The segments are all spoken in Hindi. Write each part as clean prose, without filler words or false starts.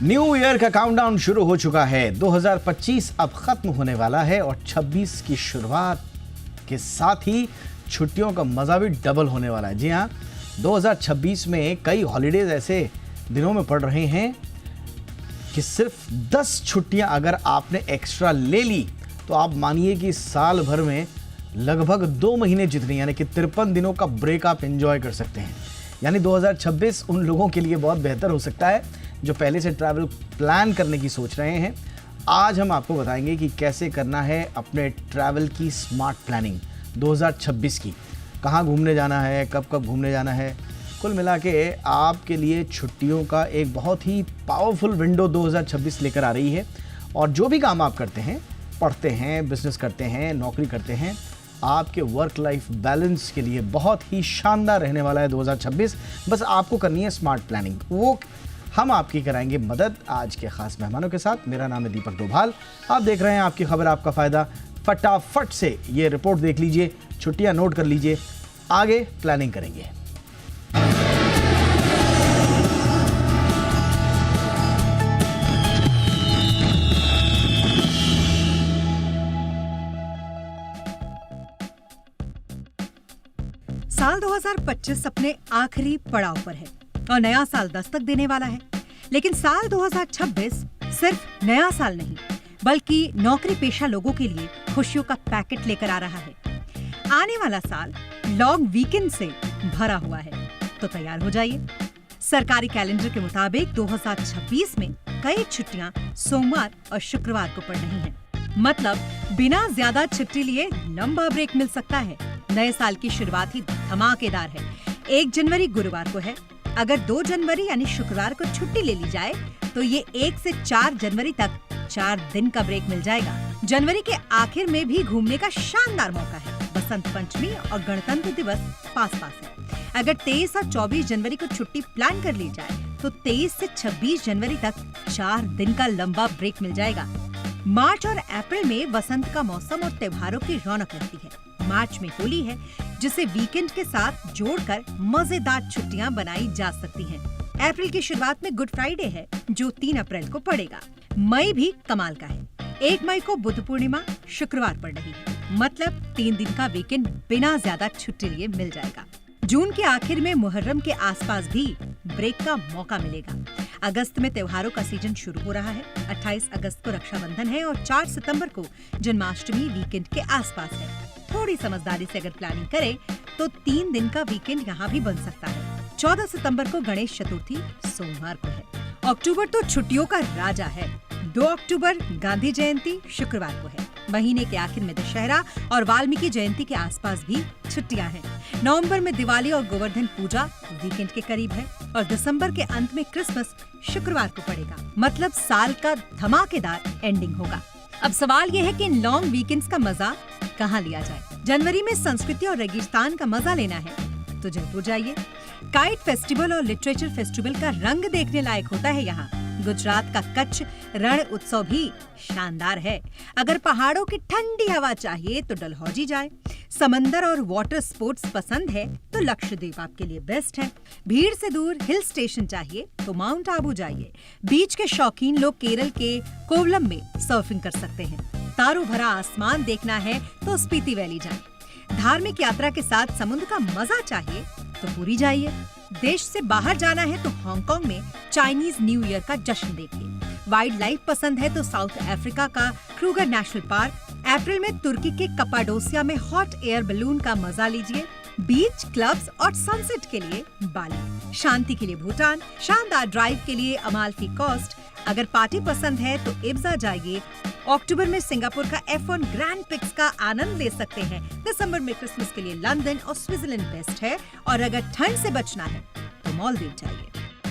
न्यू ईयर का काउंटडाउन शुरू हो चुका है। 2025 अब खत्म होने वाला है और 26 की शुरुआत के साथ ही छुट्टियों का मजा भी डबल होने वाला है। जी हाँ, 2026 में कई हॉलीडेज ऐसे दिनों में पड़ रहे हैं कि सिर्फ 10 छुट्टियां अगर आपने एक्स्ट्रा ले ली तो आप मानिए कि साल भर में लगभग 2 महीने जितनी यानी कि 53 दिनों का ब्रेक आप एंजॉय कर सकते हैं। यानी 2026 उन लोगों के लिए बहुत बेहतर हो सकता है जो पहले से ट्रैवल प्लान करने की सोच रहे हैं। आज हम आपको बताएंगे कि कैसे करना है अपने ट्रैवल की स्मार्ट प्लानिंग 2026 की। कहाँ घूमने जाना है, कब कब घूमने जाना है। कुल मिला के आपके लिए छुट्टियों का एक बहुत ही पावरफुल विंडो 2026 लेकर आ रही है। और जो भी काम आप करते हैं, पढ़ते हैं, बिजनेस करते हैं, नौकरी करते हैं, आपके वर्क लाइफ बैलेंस के लिए बहुत ही शानदार रहने वाला है 2026। बस आपको करनी है स्मार्ट प्लानिंग, वो हम आपकी कराएंगे मदद आज के खास मेहमानों के साथ। मेरा नाम है दीपक डोभाल, आप देख रहे हैं आपकी खबर आपका फ़ायदा। फटाफट से ये रिपोर्ट देख लीजिए, छुट्टियां नोट कर लीजिए, आगे प्लानिंग करेंगे। साल 2025 अपने आखिरी पड़ाव पर है और नया साल दस्तक देने वाला है। लेकिन साल 2026 सिर्फ नया साल नहीं बल्कि नौकरी पेशा लोगों के लिए खुशियों का पैकेट लेकर आ रहा है। आने वाला साल लॉन्ग वीकेंड से भरा हुआ है, तो तैयार हो जाइए। सरकारी कैलेंडर के मुताबिक 2026 में कई छुट्टियां सोमवार और शुक्रवार को पड़ रही हैं। मतलब बिना ज्यादा छुट्टी लिए लंबा ब्रेक मिल सकता है। नए साल की शुरुआत ही धमाकेदार है। 1 जनवरी गुरुवार को है। अगर 2 जनवरी यानी शुक्रवार को छुट्टी ले ली जाए तो ये 1 से 4 जनवरी तक 4 दिन का ब्रेक मिल जाएगा। जनवरी के आखिर में भी घूमने का शानदार मौका है। बसंत पंचमी और गणतंत्र दिवस पास है। अगर 23 और 24 जनवरी को छुट्टी प्लान कर ली जाए तो 23 से 26 जनवरी तक 4 दिन का लंबा ब्रेक मिल जाएगा। मार्च और अप्रैल में बसंत का मौसम और त्योहारों की रौनक रहती है। मार्च में होली है, जिसे वीकेंड के साथ जोड़कर मजेदार छुट्टियां बनाई जा सकती हैं। अप्रैल की शुरुआत में गुड फ्राइडे है, जो 3 अप्रैल को पड़ेगा। मई भी कमाल का है। 1 मई को बुद्ध पूर्णिमा शुक्रवार पड़ रही है। मतलब 3 दिन का वीकेंड बिना ज्यादा छुट्टी लिए मिल जाएगा। जून के आखिर में मुहर्रम के आसपास भी ब्रेक का मौका मिलेगा। अगस्त में त्योहारों का सीजन शुरू हो रहा है। 28 अगस्त को रक्षाबंधन है और 4 सितंबर को जन्माष्टमी वीकेंड के आसपास है। थोड़ी समझदारी से अगर प्लानिंग करें तो 3 दिन का वीकेंड यहाँ भी बन सकता है। 14 सितंबर को गणेश चतुर्थी सोमवार को है। अक्टूबर तो छुट्टियों का राजा है। 2 अक्टूबर गांधी जयंती शुक्रवार को है। महीने के आखिर में दशहरा और वाल्मीकि जयंती के आसपास भी छुट्टियां हैं। नवंबर में दिवाली और गोवर्धन पूजा वीकेंड के करीब है और दिसंबर के अंत में क्रिसमस शुक्रवार को पड़ेगा। मतलब साल का धमाकेदार एंडिंग होगा। अब सवाल ये है कि इन लॉन्ग वीकेंड्स का मजा कहाँ लिया जाए। जनवरी में संस्कृति और रेगिस्तान का मजा लेना है तो जयपुर जाइए। काइट फेस्टिवल और लिटरेचर फेस्टिवल का रंग देखने लायक होता है यहाँ। गुजरात का कच्छ रण उत्सव भी शानदार है। अगर पहाड़ों की ठंडी हवा चाहिए तो डलहौजी जाए। समंदर और वाटर स्पोर्ट्स पसंद है तो लक्षद्वीप आपके लिए बेस्ट है। भीड़ से दूर हिल स्टेशन चाहिए तो माउंट आबू जाइए। बीच के शौकीन लोग केरल के कोवलम में सर्फिंग कर सकते हैं। तारों भरा आसमान देखना है तो स्पीति वैली जाए। धार्मिक यात्रा के साथ समुद्र का मजा चाहिए तो पुरी जाइए। देश से बाहर जाना है तो हांगकांग में चाइनीज न्यू ईयर का जश्न देखिए। वाइल्ड लाइफ पसंद है तो साउथ अफ्रीका का क्रूगर नेशनल पार्क। अप्रैल में तुर्की के कपाडोसिया में हॉट एयर बलून का मजा लीजिए। बीच क्लब्स और सनसेट के लिए बाली। शांति के लिए भूटान। शानदार ड्राइव के लिए अमाल्फी कोस्ट। अगर पार्टी पसंद है तो इब्जा जाइए। अक्टूबर में सिंगापुर का F1 ग्रैंड पिक्स का आनंद ले सकते हैं। दिसंबर में क्रिसमस के लिए लंदन और स्विट्जरलैंड बेस्ट है और अगर ठंड से बचना है तो मालदीव जाइए।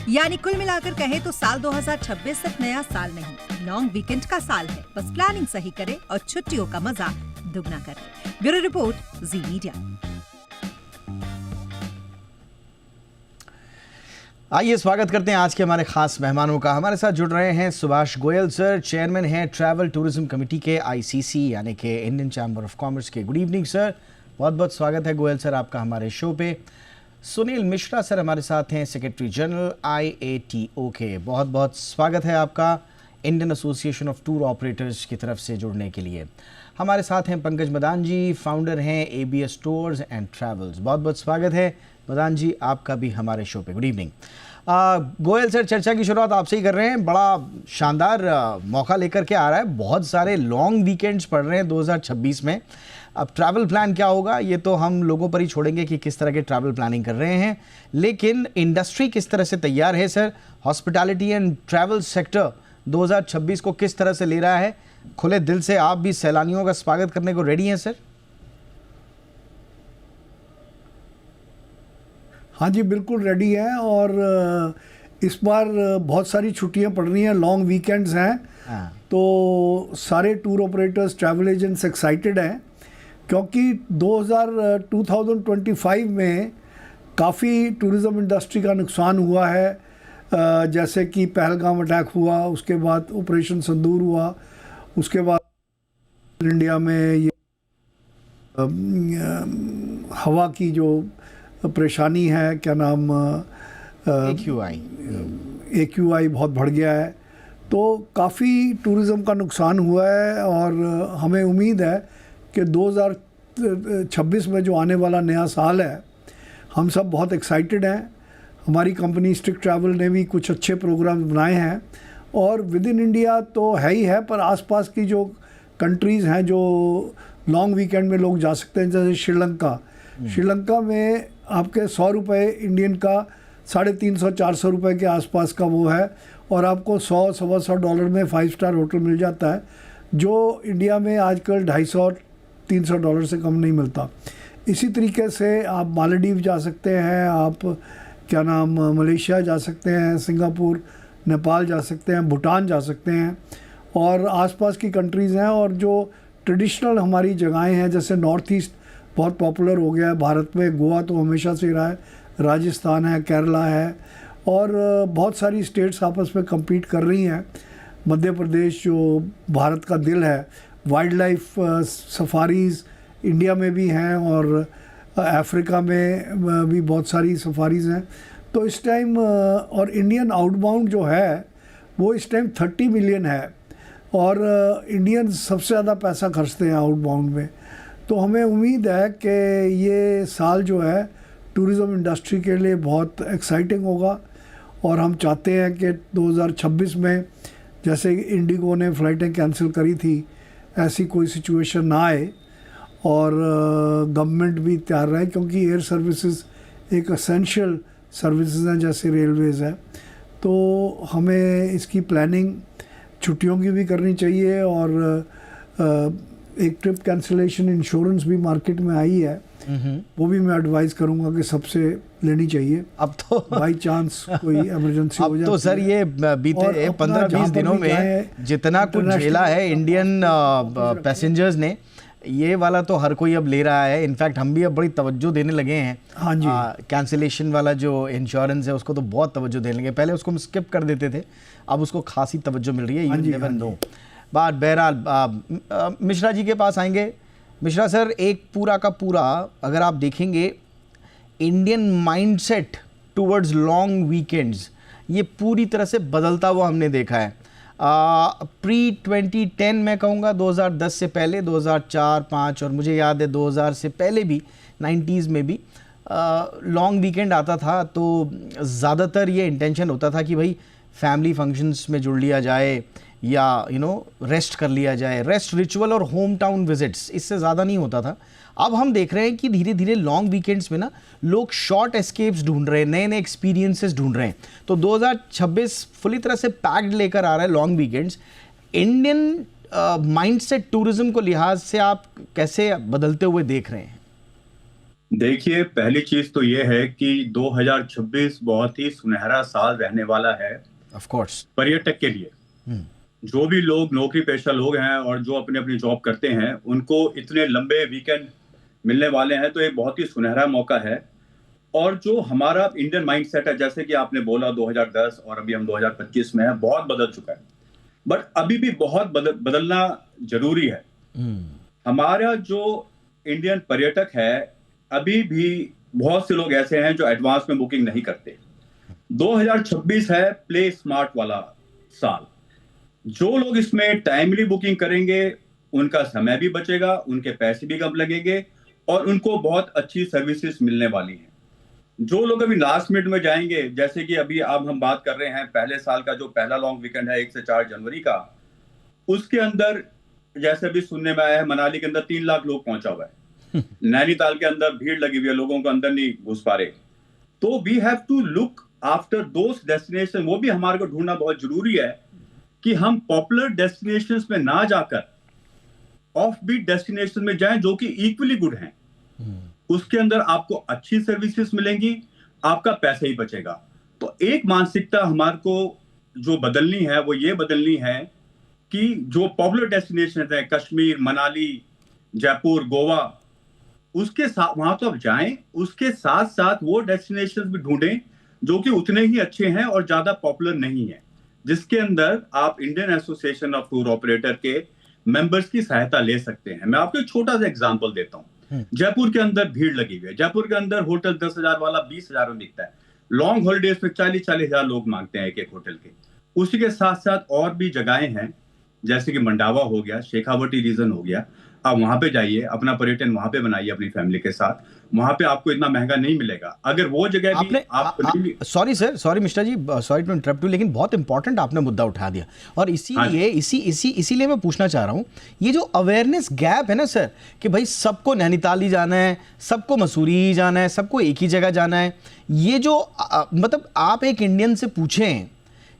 यानी कुल मिलाकर कहे तो साल 2026 तक नया साल नहीं, लॉन्ग वीकेंड का साल है। बस प्लानिंग सही करें और छुट्टियों का मजा दुगना करें। ब्यूरो रिपोर्ट, जी मीडिया। आइए स्वागत करते हैं आज के हमारे खास मेहमानों का। हमारे साथ जुड़ रहे हैं सुभाष गोयल सर, चेयरमैन हैं ट्रैवल टूरिज्म कमेटी के ICC यानी कि इंडियन चैम्बर ऑफ कॉमर्स के। गुड इवनिंग सर, बहुत बहुत स्वागत है गोयल सर आपका हमारे शो पे। सुनील मिश्रा सर हमारे साथ हैं, सेक्रेटरी जनरल IATO के। बहुत बहुत स्वागत है आपका Indian association of tour operators की तरफ से जुड़ने के लिए। हमारे साथ हैं पंकज मदान जी, फाउंडर हैं ABS टूर्स एंड ट्रैवल्स। बहुत बहुत स्वागत है मदान जी आपका भी हमारे शो पे। Good evening. गोयल सर, चर्चा की शुरुआत आपसे ही कर रहे हैं। बड़ा शानदार मौका लेकर के आ रहा है, बहुत सारे लॉन्ग वीकेंड्स पड़ रहे हैं 2026 में। अब ट्रैवल प्लान क्या होगा ये तो हम लोगों पर ही छोड़ेंगे कि किस तरह के ट्रैवल प्लानिंग कर रहे हैं, लेकिन इंडस्ट्री किस तरह से तैयार है sir? Hospitality and travel sector 2026 को किस तरह से ले रहा है? खुले दिल से आप भी सैलानियों का स्वागत करने को रेडी हैं सर? हाँ जी, बिल्कुल रेडी हैं। और इस बार बहुत सारी छुट्टियां पड़ रही हैं, लॉन्ग वीकेंड्स हैं। तो सारे tour operators, travel agents excited हैं क्योंकि 2025 में काफ़ी टूरिज़्म इंडस्ट्री का नुकसान हुआ है। जैसे कि पहलगाम अटैक हुआ, उसके बाद ऑपरेशन सिंदूर हुआ, उसके बाद इंडिया में ये हवा की जो परेशानी है, क्या नाम, AQI बहुत बढ़ गया है। तो काफ़ी टूरिज़्म का नुकसान हुआ है और हमें उम्मीद है कि 2026 में जो आने वाला नया साल है, हम सब बहुत एक्साइटेड हैं। हमारी कंपनी स्टिक ट्रैवल ने भी कुछ अच्छे प्रोग्राम बनाए हैं और विद इन इंडिया तो है ही है, पर आसपास की जो कंट्रीज़ हैं जो लॉन्ग वीकेंड में लोग जा सकते हैं, जैसे श्रीलंका में आपके 100 रुपये इंडियन का, $350-400 रुपये के आसपास का वो है, और आपको $100-125 में 5 स्टार होटल मिल जाता है, जो इंडिया में आजकल $250-300 से कम नहीं मिलता। इसी तरीके से आप मालदीव जा सकते हैं, आप क्या नाम मलेशिया जा सकते हैं, सिंगापुर, नेपाल जा सकते हैं, भूटान जा सकते हैं, और आसपास की कंट्रीज़ हैं। और जो ट्रेडिशनल हमारी जगहें हैं, जैसे नॉर्थ ईस्ट बहुत पॉपुलर हो गया है भारत में, गोवा तो हमेशा से रहा है, राजस्थान है, केरला है, और बहुत सारी स्टेट्स आपस में compete कर रही हैं। मध्य प्रदेश जो भारत का दिल है, वाइल्ड लाइफ सफारीज़ इंडिया में भी हैं और अफ्रीका में भी बहुत सारी सफारीज़ हैं। तो इस टाइम और इंडियन आउटबाउंड जो है वो इस टाइम 30 मिलियन है, और इंडियन सबसे ज़्यादा पैसा खर्चते हैं आउटबाउंड में। तो हमें उम्मीद है कि ये साल जो है टूरिज़्म इंडस्ट्री के लिए बहुत एक्साइटिंग होगा, और हम चाहते हैं कि 2026 में जैसे इंडिगो ने फ़्लाइटें कैंसिल करी थी, ऐसी कोई सिचुएशन ना आए, और गवर्नमेंट भी तैयार रहे, क्योंकि एयर सर्विसेज एक एसेंशियल सर्विसेज हैं जैसे रेलवेज़ है। तो हमें इसकी प्लानिंग छुट्टियों की भी करनी चाहिए, और एक ट्रिप कैंसिलेशन इंश्योरेंस भी मार्केट में आई है, वो भी मैं एडवाइस करूंगा कि सबसे लेनी चाहिए। अब तो बाई चांस कोई इमरजेंसी हो जाती है। अब तो सर ये बीते 15-20 दिनों में जितना कुछ झेला है इंडियन पैसेंजर्स ने, ये वाला तो हर कोई अब ले रहा है। इनफैक्ट हम भी अब बड़ी तवज्जो देने लगे हैं। हाँ जी, कैंसिलेशन वाला जो इंश्योरेंस है उसको तो बहुत तवज्जो देने लगे। पहले उसको हम स्किप कर देते थे, अब उसको खासी तवज्जो मिल रही है। You never know. बात बहरहाल मिश्रा जी के पास आएंगे। मिश्रा सर, एक पूरा का पूरा अगर आप देखेंगे Indian mindset towards long weekends, ये पूरी तरह से बदलता हुआ हमने देखा है। प्री 2010 मैं कहूँगा, 2010 से पहले 2004-5, और मुझे याद है 2000 से पहले भी 90s में भी लॉन्ग वीकेंड आता था तो ज़्यादातर ये इंटेंशन होता था कि भाई फैमिली फंक्शंस में जुड़ लिया जाए, या रेस्ट कर लिया जाए। रेस्ट रिचुअल और होम टाउन विजिट्स, इससे ज़्यादा नहीं होता था। अब हम देख रहे हैं कि धीरे धीरे लॉन्ग वीकेंड्स में ना लोग शॉर्ट एस्केप्स ढूंढ रहे हैं, नए नए एक्सपीरियंसेस ढूंढ रहे हैं। तो 2026 फुली तरह से पैक्ड लेकर आ रहा है long weekends. Indian mindset tourism को लिहाज से आप कैसे बदलते हुए देख रहे हैं? देखिए, पहली चीज तो ये है कि 2026 बहुत ही सुनहरा साल रहने वाला है ऑफ कोर्स पर्यटक के लिए। जो भी लोग नौकरी पेशा लोग हैं और जो अपनी अपनी जॉब करते हैं, उनको इतने लंबे वीकेंड मिलने वाले हैं, तो एक बहुत ही सुनहरा मौका है। और जो हमारा इंडियन माइंडसेट है, जैसे कि आपने बोला 2010 और अभी हम 2025 में है, बहुत बदल चुका है, बट अभी भी बहुत बदलना जरूरी है। हमारा जो इंडियन पर्यटक है अभी भी बहुत से लोग ऐसे हैं जो एडवांस में बुकिंग नहीं करते। 2026 है प्ले स्मार्ट वाला साल। जो लोग इसमें टाइमली बुकिंग करेंगे उनका समय भी बचेगा, उनके पैसे भी कम लगेंगे और उनको बहुत अच्छी सर्विसेज मिलने वाली हैं। जो लोग अभी लास्ट मिनट में जाएंगे, जैसे कि अभी अब हम बात कर रहे हैं पहले साल का जो पहला लॉन्ग वीकेंड है 1 से 4 जनवरी का, उसके अंदर जैसे अभी सुनने में आया है मनाली के अंदर 3 लाख लोग पहुंचा हुआ है। नैनीताल के अंदर भीड़ लगी हुई है, लोगों को अंदर नहीं घुस पा रहे। तो we have to look after those destination. वो भी हमारे को ढूंढना बहुत जरूरी है कि हम पॉपुलर डेस्टिनेशंस में ना जाकर ऑफ बीट डेस्टिनेशन में जाएं जो कि इक्वली गुड हैं। उसके अंदर आपको अच्छी सर्विसेज मिलेंगी, आपका पैसा ही बचेगा। तो एक मानसिकता हमारे को जो बदलनी है वो ये बदलनी है कि जो पॉपुलर डेस्टिनेशन है कश्मीर, मनाली, जयपुर, गोवा, उसके साथ वहां तो आप जाएं, उसके साथ साथ वो डेस्टिनेशन भी ढूंढें जो कि उतने ही अच्छे हैं और ज्यादा पॉपुलर नहीं है, जिसके अंदर आप Indian association of tour operator के मेंबर्स की सहायता ले सकते हैं। मैं आपको एक छोटा सा एग्जांपल देता हूं। जयपुर के अंदर भीड़ लगी हुई है। जयपुर के अंदर होटल 10,000 वाला 20,000 में बिकता है। लॉन्ग हॉलीडेज में 40-40 हजार लोग मांगते हैं एक एक होटल के। उसी के साथ साथ और भी जगहें हैं जैसे कि मंडावा हो गया, शेखावटी रीजन हो गया। आप वहां पे जाइए, अपना पर्यटन वहां पे बनाइए अपनी फैमिली के साथ। वहां पे आपको इतना महंगा नहीं मिलेगा। अगर वो जगह भी आप sorry sir, sorry mister ji, sorry to interrupt you, लेकिन बहुत इंपॉर्टेंट आपने मुद्दा उठा दिया और इसीलिए इसीलिए मैं पूछना चाह रहा हूँ, ये जो अवेयरनेस गैप है ना सर, कि भाई सबको नैनीताल ही जाना है, सबको मसूरी ही जाना है, सबको एक ही जगह जाना है, ये जो मतलब आप एक इंडियन से पूछें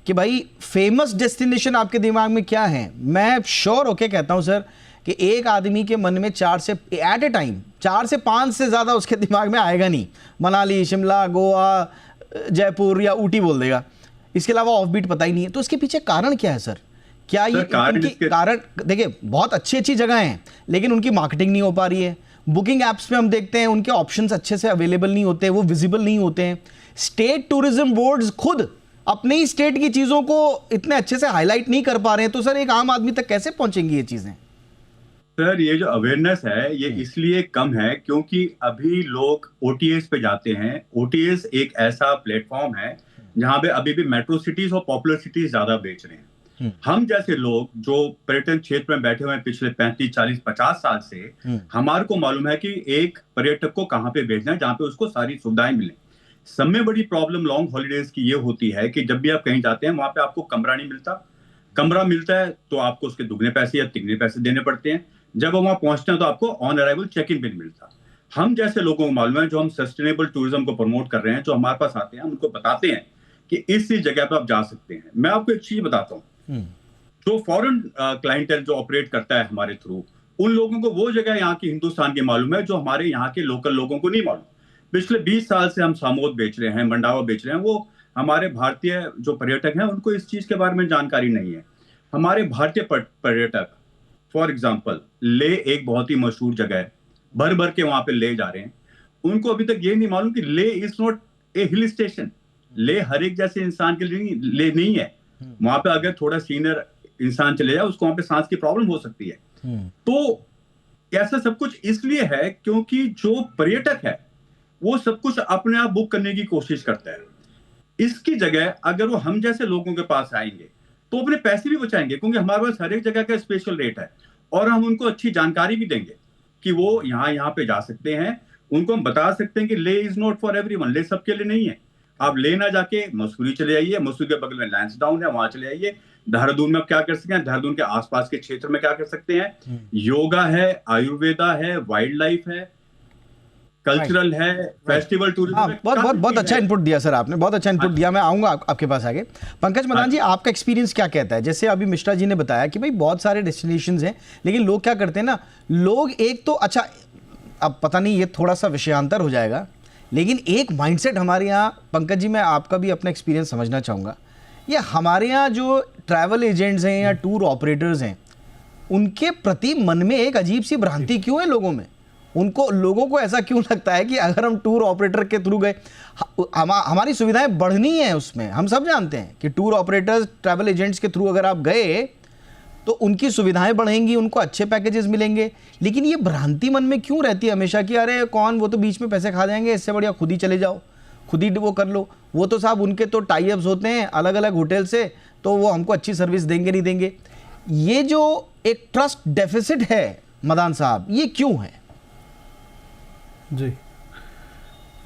कि भाई फेमस डेस्टिनेशन आपके दिमाग में क्या है, मैं श्योर होके कहता हूँ सर कि एक आदमी के मन में 4 से एट ए टाइम 4 से 5 से ज़्यादा उसके दिमाग में आएगा नहीं। मनाली, शिमला, गोवा, जयपुर या ऊटी बोल देगा, इसके अलावा ऑफ बीट पता ही नहीं है। तो इसके पीछे कारण क्या है सर? क्या ये कारण देखिए बहुत अच्छी अच्छी जगह हैं लेकिन उनकी मार्केटिंग नहीं हो पा रही है। बुकिंग एप्स में हम देखते हैं उनके ऑप्शंस अच्छे से अवेलेबल नहीं होते, वो विजिबल नहीं होते हैं। स्टेट टूरिज्म बोर्ड्स खुद अपने ही स्टेट की चीज़ों को इतने अच्छे से हाईलाइट नहीं कर पा रहे हैं। तो सर एक आम आदमी तक कैसे पहुंचेंगी ये चीज़ें? सर ये जो अवेयरनेस है ये इसलिए कम है क्योंकि अभी लोग OTAs पे जाते हैं। OTAs एक ऐसा प्लेटफॉर्म है जहां पे अभी भी मेट्रो सिटीज और पॉपुलर सिटीज ज्यादा बेच रहे हैं। हम जैसे लोग जो पर्यटन क्षेत्र में बैठे हुए हैं पिछले 35, 40, 50 साल से, हमारे को मालूम है कि एक पर्यटक को कहाँ पे भेजना है जहाँ पे उसको सारी सुविधाएं मिले। सब में बड़ी प्रॉब्लम लॉन्ग हॉलीडेज की ये होती है कि जब भी आप कहीं जाते हैं वहां पे आपको कमरा नहीं मिलता। कमरा मिलता है तो आपको उसके दुगने पैसे या तिगने पैसे देने पड़ते हैं। जब वहां पहुंचते हैं तो आपको ऑन अराइवल चेक इन भी मिलता। हम जैसे लोगों को मालूम है जो हम सस्टेनेबल टूरिज्म को प्रमोट कर रहे हैं, जो हमारे पास आते हैं, हम उनको बताते हैं कि इस जगह पर आप जा सकते हैं। मैं आपको एक चीज बताता हूँ, जो फॉरेन क्लाइंटेल जो ऑपरेट करता है हमारे थ्रू, उन लोगों को वो जगह यहाँ की हिंदुस्तान की मालूम है जो हमारे यहाँ के लोकल लोगों को नहीं मालूम। पिछले 20 साल से हम सामोद बेच रहे हैं, मंडावा बेच रहे हैं। वो हमारे भारतीय जो पर्यटक हैं उनको इस चीज के बारे में जानकारी नहीं है। हमारे भारतीय पर्यटक फॉर एग्जाम्पल ले एक बहुत ही मशहूर जगह है, भर भर के वहां पे ले जा रहे हैं। उनको अभी तक ये नहीं मालूम कि ले is not a hill station. ले हर एक जैसे इंसान के लिए ले नहीं है। वहां पे अगर थोड़ा सीनियर इंसान चले जाए उसको वहां पे सांस की प्रॉब्लम हो सकती है। तो ऐसा सब कुछ इसलिए है क्योंकि जो पर्यटक है वो सब कुछ अपने आप बुक करने की कोशिश करता है। इसकी जगह अगर वो हम जैसे लोगों के पास आएंगे तो अपने पैसे भी बचाएंगे, क्योंकि हमारे पास हर एक जगह का स्पेशल रेट है और हम उनको अच्छी जानकारी भी देंगे कि वो यहाँ पे जा सकते हैं। उनको हम बता सकते हैं कि ले इज नॉट फॉर एवरीवन, ले सबके लिए नहीं है। आप ले ना जाके मसूरी चले जाइए, मसूरी के बगल में लैंसडाउन है, वहां चले जाइए। देहरादून में आप क्या कर सकते हैं, देहरादून के आसपास के क्षेत्र में क्या कर सकते हैं, योगा है, आयुर्वेदा है, वाइल्ड लाइफ है, कल्चरल है, फेस्टिवल टूरिज्म। बहुत अच्छा इनपुट दिया सर आपने, बहुत अच्छा इनपुट दिया। मैं आऊंगा आपके पास आगे। पंकज मदान जी, आपका एक्सपीरियंस क्या कहता है? जैसे अभी मिश्रा जी ने बताया कि भाई बहुत सारे डेस्टिनेशंस हैं लेकिन लोग क्या करते हैं ना, लोग एक तो अच्छा, अब पता नहीं ये थोड़ा सा विषयांतर हो जाएगा लेकिन एक माइंडसेट हमारे यहाँ, पंकज जी मैं आपका भी अपना एक्सपीरियंस समझना चाहूँगा। ये हमारे यहाँ जो ट्रैवल एजेंट्स हैं या टूर ऑपरेटर्स हैं उनके प्रति मन में एक अजीब सी भ्रांति क्यों है लोगों में? लोगों को ऐसा क्यों लगता है कि अगर हम टूर ऑपरेटर के थ्रू गए, हमारी सुविधाएं बढ़नी है उसमें। हम सब जानते हैं कि टूर ऑपरेटर्स, ट्रैवल एजेंट्स के थ्रू अगर आप गए तो उनकी सुविधाएं बढ़ेंगी, उनको अच्छे पैकेजेस मिलेंगे। लेकिन ये भ्रांति मन में क्यों रहती है हमेशा कि अरे कौन, वो तो बीच में पैसे खा जाएंगे, इससे बढ़िया खुद ही चले जाओ, खुद ही वो कर लो। वो तो साहब उनके तो टाई अप्स होते हैं अलग अलग होटल से, तो वो हमको अच्छी सर्विस देंगे नहीं देंगे। ये जो एक ट्रस्ट डेफिसिट है मदान साहब, ये क्यों है? जी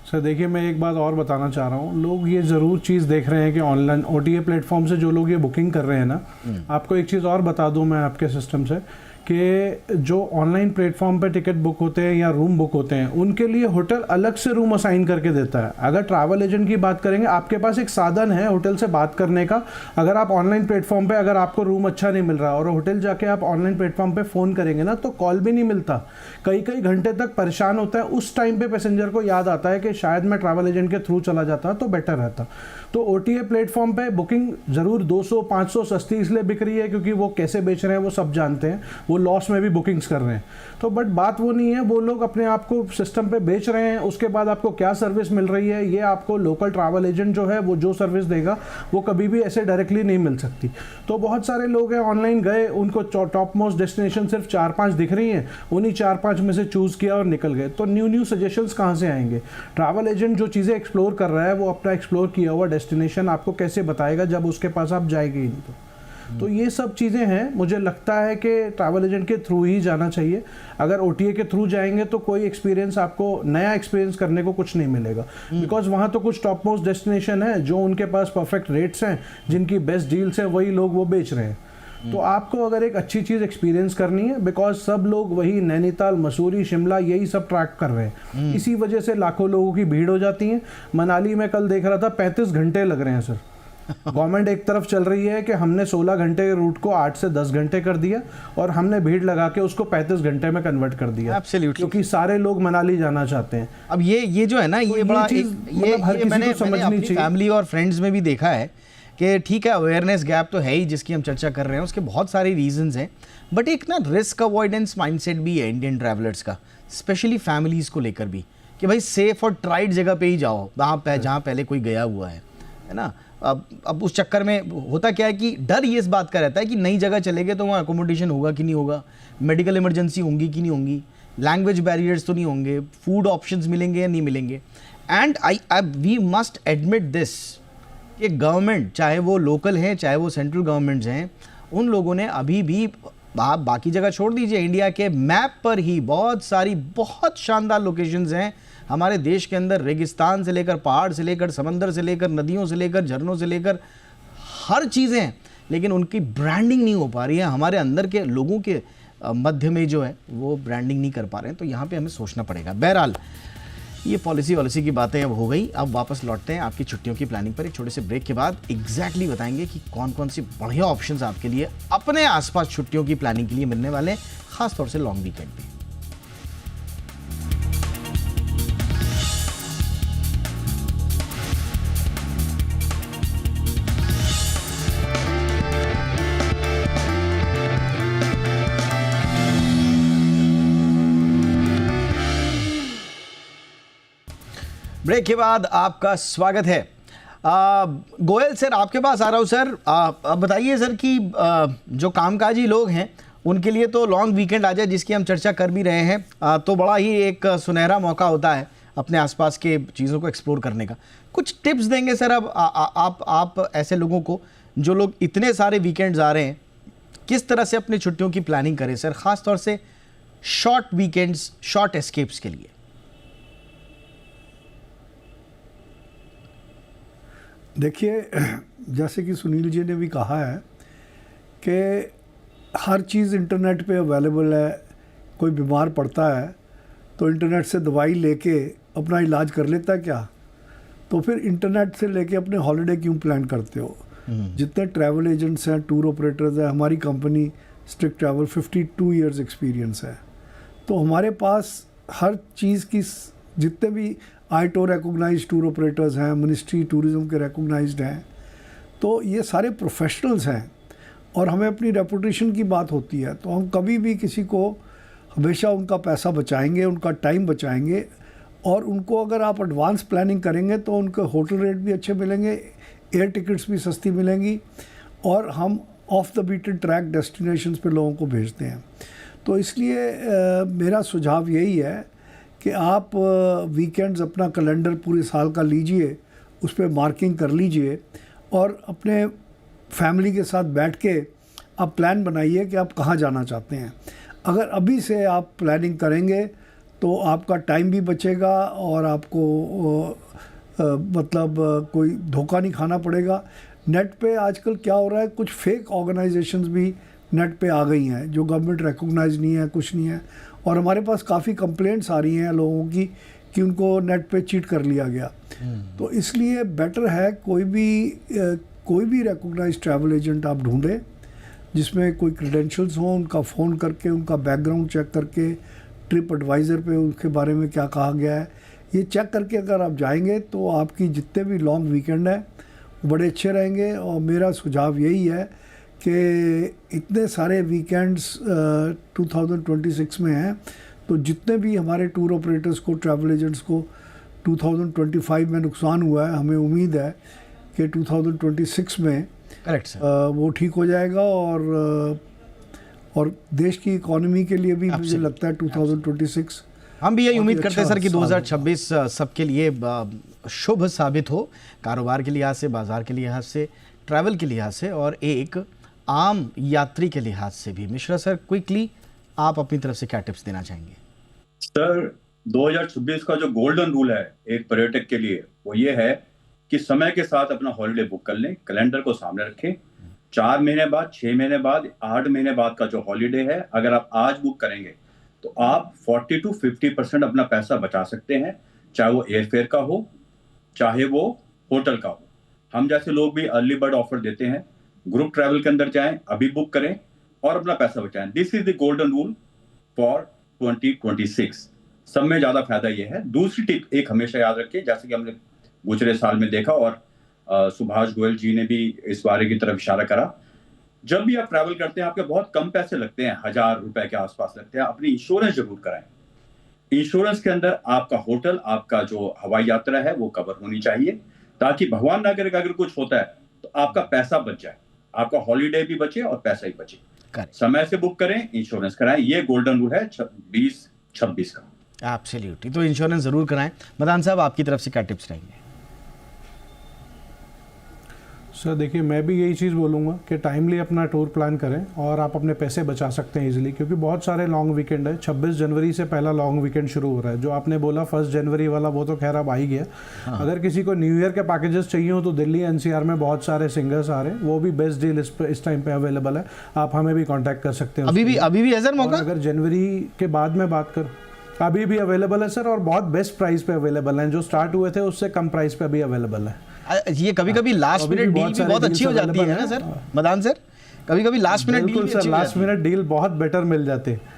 सर, देखिए मैं एक बात और बताना चाह रहा हूँ। लोग ये ज़रूर चीज़ देख रहे हैं कि ऑनलाइन OTA प्लेटफॉर्म से जो लोग ये बुकिंग कर रहे हैं ना, आपको एक चीज़ और बता दूँ मैं आपके सिस्टम से, कि जो ऑनलाइन प्लेटफॉर्म पे टिकट बुक होते हैं या रूम बुक होते हैं, उनके लिए होटल अलग से रूम असाइन करके देता है। अगर ट्रैवल एजेंट की बात करेंगे, आपके पास एक साधन है होटल से बात करने का। अगर आप ऑनलाइन प्लेटफॉर्म पे, अगर आपको रूम अच्छा नहीं मिल रहा और होटल जाके आप ऑनलाइन प्लेटफॉर्म पे फ़ोन करेंगे ना, तो कॉल भी नहीं मिलता, कई कई घंटे तक परेशान होता है। उस टाइम पे पैसेंजर को याद आता है कि शायद मैं ट्रैवल एजेंट के थ्रू चला जाता तो बेटर रहता। तो OTA प्लेटफॉर्म पे बुकिंग ज़रूर 200-500 सस्ती इसलिए बिक रही है क्योंकि वो कैसे बेच रहे हैं वो सब जानते हैं, वो लॉस में भी बुकिंग्स कर रहे हैं। तो बट बात वो नहीं है, वो लोग अपने आप को सिस्टम पे बेच रहे हैं, उसके बाद आपको क्या सर्विस मिल रही है ये आपको लोकल ट्रैवल एजेंट जो है वो जो सर्विस देगा वो कभी भी ऐसे डायरेक्टली नहीं मिल सकती। तो बहुत सारे लोग हैं ऑनलाइन गए, उनको टॉप मोस्ट डेस्टिनेशन सिर्फ 4-5 दिख रही हैं, उन्हीं 4-5 में से चूज़ किया और निकल गए। तो न्यू सजेशंस कहाँ से आएंगे? ट्रैवल एजेंट जो चीज़ें एक्सप्लोर कर रहा है वो अपना एक्सप्लोर किया हुआ डेस्टिनेशन आपको कैसे बताएगा जब उसके पास आप जाएंगे ही नहीं। तो ये सब चीज़ें हैं, मुझे लगता है कि ट्रैवल एजेंट के थ्रू ही जाना चाहिए। अगर OTA के थ्रू जाएंगे तो कोई एक्सपीरियंस, आपको नया एक्सपीरियंस करने को कुछ नहीं मिलेगा, बिकॉज वहाँ तो कुछ टॉप मोस्ट डेस्टिनेशन है जो उनके पास परफेक्ट रेट्स हैं, जिनकी बेस्ट डील्स हैं, वही लोग वो बेच रहे हैं। तो आपको अगर एक अच्छी चीज़ एक्सपीरियंस करनी है, बिकॉज सब लोग वही नैनीताल, मसूरी, शिमला यही सब ट्रैक कर रहे हैं, इसी वजह से लाखों लोगों की भीड़ हो जाती है। मनाली में कल देख रहा था 35 घंटे लग रहे हैं सर। गवर्नमेंट एक तरफ चल रही है कि हमने 16 घंटे के रूट को 8 से 10 घंटे कर दिया और हमने भीड़ लगा के उसको 35 घंटे में कन्वर्ट कर दिया। Absolutely. क्योंकि सारे लोग मनाली जाना चाहते हैं। अब ये जो है ना, ये बड़ा चीज़ मतलब हर किसी को समझनी चाहिए। फैमिली और फ्रेंड्स में भी देखा है कि ठीक है, अवेयरनेस गैप तो है ही जिसकी हम चर्चा कर रहे हैं, उसके बहुत सारे रीजंस हैं, बट एक ना रिस्क अवॉइडेंस माइंडसेट भी है इंडियन ट्रैवलर्स का, स्पेशली फैमिलीज़ को लेकर भी, कि भाई सेफ और ट्राइड जगह पे ही जाओ, वहाँ पे जहाँ पहले कोई गया हुआ है ना। अब उस चक्कर में होता क्या है कि डर ये इस बात का रहता है कि नई जगह चले गए तो वहाँ अकोमोडेशन होगा कि नहीं होगा, मेडिकल इमरजेंसी होंगी कि नहीं होंगी, लैंग्वेज बैरियर्स तो नहीं होंगे, फूड ऑप्शंस मिलेंगे या नहीं मिलेंगे। And we must admit this कि गवर्नमेंट, चाहे वो लोकल हैं चाहे वो सेंट्रल गवर्नमेंट्स हैं, उन लोगों ने अभी भी, आप बाकी जगह छोड़ दीजिए, इंडिया के मैप पर ही बहुत सारी बहुत शानदार लोकेशंस हैं हमारे देश के अंदर, रेगिस्तान से लेकर पहाड़ से लेकर समंदर से लेकर नदियों से लेकर झरनों से लेकर हर चीज़ें हैं, लेकिन उनकी ब्रांडिंग नहीं हो पा रही है। हमारे अंदर के लोगों के मध्य में जो है वो ब्रांडिंग नहीं कर पा रहे हैं, तो यहाँ पे हमें सोचना पड़ेगा। बहरहाल ये पॉलिसी की बातें अब हो गई, अब वापस लौटते हैं आपकी छुट्टियों की प्लानिंग पर। एक छोटे से ब्रेक के बाद एग्जैक्टली बताएंगे कि कौन कौन सी बढ़िया ऑप्शंस आपके लिए अपने आसपास छुट्टियों की प्लानिंग के लिए मिलने वाले हैं, खासतौर से लॉन्ग वीकेंड पे। ब्रेक के बाद आपका स्वागत है। गोयल सर, आपके पास आ रहा हूँ सर। अब बताइए सर कि जो कामकाजी लोग हैं उनके लिए तो लॉन्ग वीकेंड आ जाए, जिसकी हम चर्चा कर भी रहे हैं, तो बड़ा ही एक सुनहरा मौका होता है अपने आसपास के चीज़ों को एक्सप्लोर करने का। कुछ टिप्स देंगे सर अब आप ऐसे लोगों को जो लोग इतने सारे वीकेंड्स आ रहे हैं, किस तरह से अपनी छुट्टियों की प्लानिंग करें सर, ख़ास तौर से शॉर्ट वीकेंड्स, शॉर्ट एस्केप्स के लिए? देखिए, जैसे कि सुनील जी ने भी कहा है कि हर चीज़ इंटरनेट पे अवेलेबल है। कोई बीमार पड़ता है तो इंटरनेट से दवाई लेके अपना इलाज कर लेता है क्या? तो फिर इंटरनेट से लेके अपने हॉलिडे क्यों प्लान करते हो? जितने ट्रैवल एजेंट्स हैं, टूर ऑपरेटर्स हैं, हमारी company strict travel 52 years experience है, तो हमारे पास हर चीज़ की, जितने भी आईटो रिकॉग्नाइज्ड टूर ऑपरेटर्स हैं, मिनिस्ट्री टूरिज़्म के रिकॉग्नाइज्ड हैं, तो ये सारे प्रोफेशनल्स हैं और हमें अपनी रेपुटेशन की बात होती है, तो हम कभी भी किसी को हमेशा उनका पैसा बचाएंगे, उनका टाइम बचाएंगे, और उनको अगर आप एडवांस प्लानिंग करेंगे तो उनके होटल रेट भी अच्छे मिलेंगे, एयर टिकट्स भी सस्ती मिलेंगी, और हम ऑफ द बीटेड ट्रैक डेस्टिनेशंस पे लोगों को भेजते हैं। तो इसलिए मेरा सुझाव यही है कि आप वीकेंड्स अपना कैलेंडर पूरे साल का लीजिए, उस पर मार्किंग कर लीजिए और अपने फैमिली के साथ बैठ के आप प्लान बनाइए कि आप कहाँ जाना चाहते हैं। अगर अभी से आप प्लानिंग करेंगे तो आपका टाइम भी बचेगा और आपको मतलब कोई धोखा नहीं खाना पड़ेगा। नेट पे आजकल क्या हो रहा है, कुछ फेक ऑर्गेनाइजेशंस भी नेट पे आ गई हैं जो गवर्नमेंट रिकॉग्नाइज नहीं है, कुछ नहीं है, और हमारे पास काफ़ी कंप्लेंट्स आ रही हैं लोगों की कि उनको नेट पे चीट कर लिया गया। तो इसलिए बेटर है कोई भी रिकॉग्नाइज ट्रैवल एजेंट आप ढूंढें जिसमें कोई क्रेडेंशियल्स हों, उनका फ़ोन करके उनका बैकग्राउंड चेक करके ट्रिप एडवाइज़र पे उसके बारे में क्या कहा गया है ये चेक करके अगर आप जाएंगे तो आपकी जितने भी लॉन्ग वीकेंड हैं वो बड़े अच्छे रहेंगे। और मेरा सुझाव यही है कि इतने सारे वीकेंड्स 2026 में हैं, तो जितने भी हमारे टूर ऑपरेटर्स को, ट्रैवल एजेंट्स को 2025 में नुकसान हुआ है, हमें उम्मीद है कि 2026 में करेक्ट सर, वो ठीक हो जाएगा। और देश की इकोनॉमी के लिए भी मुझे लगता है 2026 हम भी यही उम्मीद करते हैं अच्छा सर कि साल 2026 सबके लिए शुभ साबित हो, कारोबार के लिहाज से, बाजार के लिहाज से, ट्रैवल के लिहाज से और एक आम यात्री के लिहाज से भी। मिश्रा सर, क्विकली आप अपनी तरफ से क्या टिप्स देना चाहेंगे? सर, 2026 का जो गोल्डन रूल है एक पर्यटक के लिए वो ये है कि समय के साथ अपना हॉलिडे बुक कर लें, कैलेंडर को सामने रखें। 4 महीने बाद, 6 महीने बाद, 8 महीने बाद का जो हॉलिडे है अगर आप आज बुक करेंगे तो आप 40 to 50% अपना पैसा बचा सकते हैं, चाहे वो एयरफेयर का हो, चाहे वो होटल का हो। हम जैसे लोग भी अर्ली बर्ड ऑफर देते हैं, ग्रुप ट्रैवल के अंदर जाएं, अभी बुक करें और अपना पैसा बचाएं। This is the golden rule for 2026। सब में ज्यादा फायदा ये है। दूसरी टिप एक हमेशा याद रखें, जैसे कि हमने गुजरे साल में देखा और सुभाष गोयल जी ने भी इस बारे की तरफ इशारा करा, जब भी आप ट्रैवल करते हैं आपके बहुत कम पैसे लगते हैं, 1000 रुपए के आसपास लगते हैं, अपनी इंश्योरेंस जरूर कराएं। इंश्योरेंस के अंदर आपका होटल, आपका जो हवाई यात्रा है वो कवर होनी चाहिए, ताकि भगवान ना करे अगर कुछ होता है तो आपका पैसा बच जाए, आपका हॉलीडे भी बचे और पैसा ही बचे। समय से बुक करें, इंश्योरेंस कराएं, ये गोल्डन रूल है 2026 का। एब्सोल्युटली, तो इंश्योरेंस जरूर कराएं। मदान साहब, आपकी तरफ से क्या टिप्स रहेंगे? सर देखिए, मैं भी यही चीज़ बोलूँगा कि टाइमली अपना टूर प्लान करें और आप अपने पैसे बचा सकते हैं इजीली, क्योंकि बहुत सारे लॉन्ग वीकेंड है। 26 जनवरी से पहला लॉन्ग वीकेंड शुरू हो रहा है। जो आपने बोला 1 जनवरी वाला वो तो खैर अब आ ही गया। हाँ। अगर किसी को न्यू ईयर के पैकेजेस चाहिए हो तो दिल्ली एनसीआर में बहुत सारे सिंगर्स आ रहे हैं, वो भी बेस्ट डील इस टाइम पे अवेलेबल है। आप हमें भी कॉन्टैक्ट कर सकते हैं। अभी भी है सर मौका? अगर जनवरी के बाद में बात करूँ, अभी भी अवेलेबल है सर, और बहुत बेस्ट प्राइस पे अवेलेबल है। जो स्टार्ट हुए थे उससे कम प्राइस पे अभी अवेलेबल है। ये कभी-कभी लास्ट मिनट डील भी बहुत अच्छी हो जाती है ना सर मदान सर? कभी-कभी last minute deal sir, last minute deal बहुत बेटर मिल जाते हैं।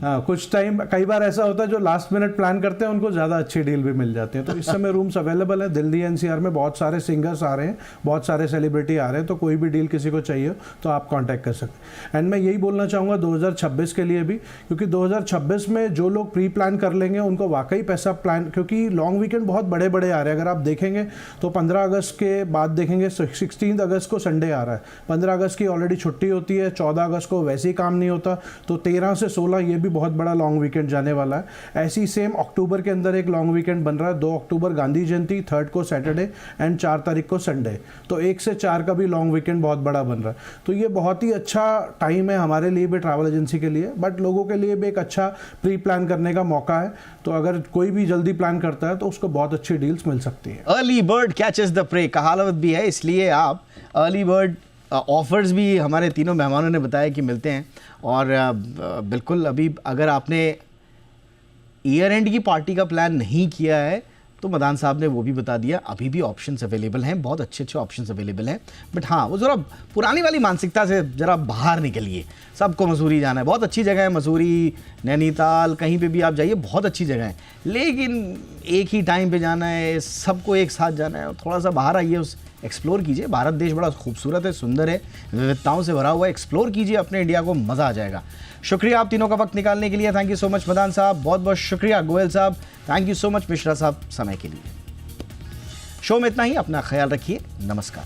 हाँ, कुछ टाइम कई बार ऐसा होता है जो लास्ट मिनट प्लान करते हैं उनको ज़्यादा अच्छी डील भी मिल जाती है। तो इस समय रूम्स अवेलेबल है। दिल्ली एनसीआर में बहुत सारे सिंगर्स आ रहे हैं, बहुत सारे सेलिब्रिटी आ रहे हैं, तो कोई भी डील किसी को चाहिए तो आप कांटेक्ट कर सकते हैं। एंड मैं यही बोलना चाहूँगा 2026 के लिए भी, क्योंकि 2026 में जो लोग प्री प्लान कर लेंगे उनको वाकई पैसा प्लान, क्योंकि लॉन्ग वीकेंड बहुत बड़े बड़े आ रहे हैं। अगर आप देखेंगे तो 15 अगस्त के बाद देखेंगे 16 अगस्त को संडे आ रहा है, 15 अगस्त की ऑलरेडी छुट्टी होती है, 14 अगस्त को वैसे ही काम नहीं होता, तो 13 से 16 ये भी बहुत बड़ा लॉन्ग वीकेंड जाने वाला है। ऐसी सेम अक्टूबर के अंदर एक लॉन्ग वीकेंड बन रहा है, 2 अक्टूबर गांधी जयंती, 3 को सैटरडे एंड 4 तारीख को संडे, तो 1 से 4 का भी लॉन्ग वीकेंड बहुत बड़ा बन रहा है। तो ये बहुत ही अच्छा टाइम है हमारे लिए भी, ट्रैवल एजेंसी के लिए, बट लोगों के लिए भी एक अच्छा प्री प्लान करने का मौका है। तो अगर कोई भी जल्दी प्लान करता है तो उसको बहुत अच्छी डील्स मिल सकती है। Early bird catches the prey कहावत भी है, इसलिए आप अर्ली बर्ड ऑफर्स भी हमारे तीनों मेहमानों ने बताया कि मिलते हैं। और बिल्कुल, अभी अगर आपने ईयर एंड की पार्टी का प्लान नहीं किया है तो मदान साहब ने वो भी बता दिया, अभी भी ऑप्शंस अवेलेबल हैं, बहुत अच्छे अच्छे ऑप्शंस अवेलेबल हैं। बट हाँ, वो ज़रा पुरानी वाली मानसिकता से ज़रा बाहर निकलिए। सबको मसूरी जाना है, बहुत अच्छी जगह है मसूरी, नैनीताल, कहीं पे भी आप जाइए, बहुत अच्छी जगह है, लेकिन एक ही टाइम पे जाना है, सबको एक साथ जाना है। थोड़ा सा बाहर आइए, उस एक्सप्लोर कीजिए। भारत देश बड़ा खूबसूरत है, सुंदर है, विविधताओं से भरा हुआ है। एक्सप्लोर कीजिए अपने इंडिया को, मज़ा आ जाएगा। शुक्रिया आप तीनों का वक्त निकालने के लिए। Thank you so much Madan साहब, बहुत बहुत शुक्रिया गोयल साहब, thank you so much Mishra साहब समय के लिए। शो में इतना ही, अपना ख्याल रखिए, नमस्कार।